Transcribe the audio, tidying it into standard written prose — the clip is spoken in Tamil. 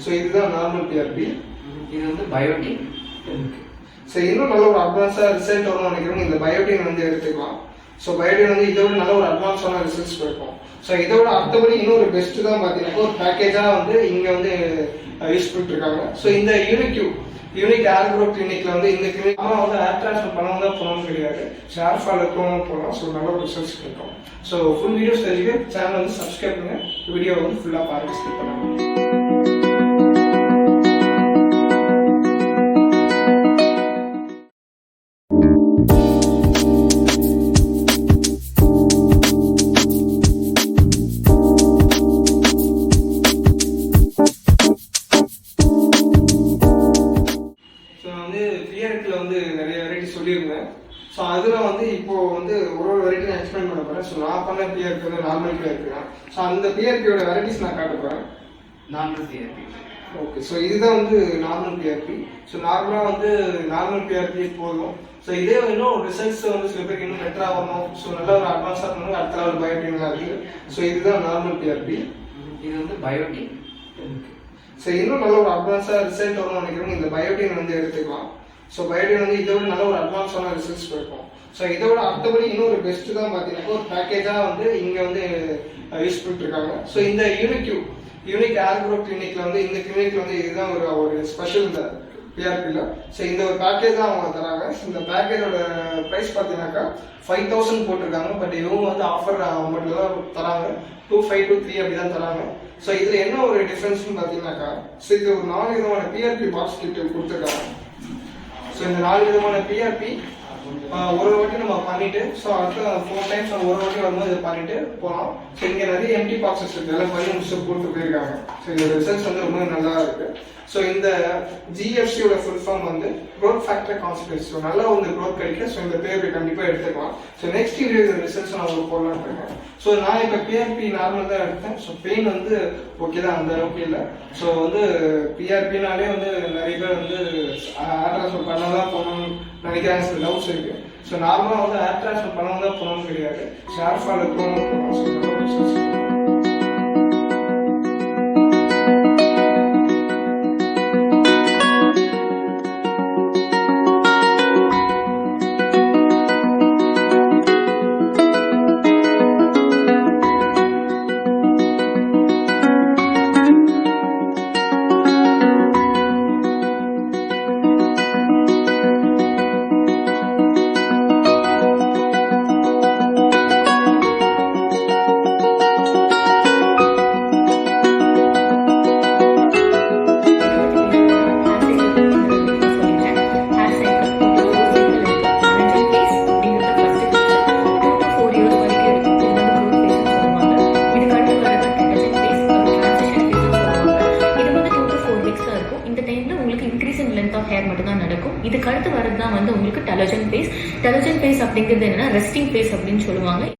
ஸோ இதுதான் நார்மல் பிஆர்பி. இது வந்து பயோட்டின். ஸோ இன்னும் நல்ல ஒரு அட்வான்ஸாக ரிசல்ட் வரும்னு நினைக்கிறவங்க இந்த பயோட்டின் வந்து எடுத்துக்கலாம். ஸோ பயோட்டின் வந்து இதை விட நல்ல ஒரு அட்வான்ஸான ரிசல்ட்ஸ் இருக்கும். ஸோ இதோட அடுத்தபடி இன்னொரு பெஸ்ட் தான் பார்த்தீங்கன்னா ஒரு பேக்கேஜாக வந்து இங்கே வந்து யூஸ் பண்ணிட்டு இருக்காங்க. ஸோ இந்த யூனிக் ஹேர் க்ரோத் கிளினிக்ல வந்து இந்த கிளினிக் வந்து ஹேர் டிரான்ஸ்ஃபர் பண்ணவும் தான் போகணும் கிடையாது. ஸோ ஹேர் ஃபால் இருக்கவும் போகலாம். ஸோ நல்ல ஒரு ரிசல்ட்ஸ் கிடைக்கும். ஸோ ஃபுல் வீடியோஸ் தெரிஞ்சுக்க சேனல் வந்து சப்ஸ்கிரைப் பண்ணுங்க. வீடியோ வந்து ஃபுல்லாக பாருங்க, ஸ்கிப் பண்ணுங்க. வந்து நிறைய வெரைட்டி சொல்லியிருந்தேன். ஸோ அதில் வந்து இப்போ வந்து ஒரு வெரைட்டி நான் எக்ஸ்பிளைன் பண்ண போகிறேன். ஸோ நான் பண்ண பிஆர்பி வந்து நார்மல் பிஆர்பி தான். ஸோ அந்த பிஆர்பியோட வெரைட்டிஸ் நான் காட்ட போகிறேன். Normal PRP. ஓகே, ஸோ இதுதான் வந்து நார்மல் பிஆர்பி. ஸோ நார்மலாக வந்து நார்மல் பிஆர்பி போதும். ஸோ இதே இன்னும் ரிசல்ட்ஸ் வந்து சில பேருக்கு இன்னும் பெட்டராக வரணும், ஸோ நல்ல ஒரு அட்வான்ஸாக இருக்கணும், அடுத்த லெவல் பயோட்டின்லாம் இருக்குது. ஸோ இதுதான் நார்மல் பிஆர்பி. இது வந்து பயோட்டின். ஸோ இன்னும் நல்ல ஒரு அட்வான்ஸாக ரிசல்ட் வரும்னு நினைக்கிறவங்க இந்த பயோட்டின் வந்து எடுத்துக்கலாம். ஸோ பயோட்டின் வந்து இதை விட நல்ல ஒரு அட்வான்ஸான ரிசல்ட்ஸ் இருக்கும். ஸோ இதோட அடுத்தபடி இன்னொரு பெஸ்ட் தான் பார்த்தீங்கன்னா ஒரு பேக்கேஜாக வந்து இங்கே வந்து யூஸ் பண்ணிட்டு இருக்காங்க. ஸோ இந்த யூனிக் ஹேர் க்ரோத் கிளினிக்ல வந்து இந்த கிளினிக்ல வந்து இதுதான் ஒரு ஸ்பெஷல் இந்த பிஆர்பியில். ஸோ இந்த ஒரு பேக்கேஜ் தான் அவங்க தராங்க. இந்த பேக்கேஜோட ப்ரைஸ் பார்த்தீங்கன்னாக்கா 5000 போட்டிருக்காங்க. பட் இவங்க வந்து ஆஃபர் அமௌண்ட்ல தான் தராங்க. 2500 to 3 அப்படி தான் தராங்க. ஸோ இதில் என்ன ஒரு டிஃப்ரென்ஸ்னு பார்த்தீங்கன்னாக்கா, ஸோ இது ஒரு 4 விதமான பிஆர்பி பாக்ஸ் கிட் கொடுத்துருக்காங்க. ஸோ இந்த 4 விதமான பிஆர்பி ஒரு வாட்டி நம்ம பண்ணிட்டு, ஸோ அடுத்த 4 டைம்ஸ் நம்ம ஒரு வாட்டி வரும்போது இதை பண்ணிட்டு போகலாம். ஸோ இங்கே நிறைய எம்டி பாக்ஸஸ் இருக்கு, எல்லாம் பண்ணி முடிச்சு போட்டு போயிருக்காங்க. ஸோ இந்த ரிசல்ட்ஸ் வந்து ரொம்ப நல்லா இருக்கு. ஸோ இந்த ஜிஎஃப்சியோட ஃபுல் ஃபார்ம் வந்து க்ரோத் ஃபேக்டர் கான்சன்ட்ரேட். ஸோ நல்லா வந்து க்ரோத் கிடைக்கும். ஸோ இந்த பிஆர்பி கண்டிப்பாக எடுத்துக்கலாம். ஸோ நெக்ஸ்ட் வீடியோ இந்த ரிசல்ட்ஸ் நான் உங்களுக்கு போடலான்னு இருக்கேன். ஸோ நான் இப்போ பிஆர்பி நார்மல் தான் எடுத்தேன். ஸோ பெயின் வந்து ஓகே தான், அந்த அளவுக்கு இல்லை. ஸோ வந்து பிஆர்பினாலே வந்து நிறைய பேர் வந்து ஹேர் டிரான்ஸ்ஃபர் பண்ண தான் போகணும்னு நினைக்கிறாங்க, சில டவுட்ஸ் இருக்கு. ஸோ நார்மலாக வந்து ஹேர் டிரான்ஸ்ஃபர் பண்ண தான் போகணும்னு கிடையாது. ஸோ ஹேர் ஃபால் இருக்கணும். இதுக்கு அடுத்து வரது தான் வந்து உங்களுக்கு டெலஜன் ஃபேஸ். டெலஜன் ஃபேஸ் அப்படிங்கிறது என்னன்னா ரெஸ்டிங் ஃபேஸ் அப்படின்னு சொல்லுவாங்க.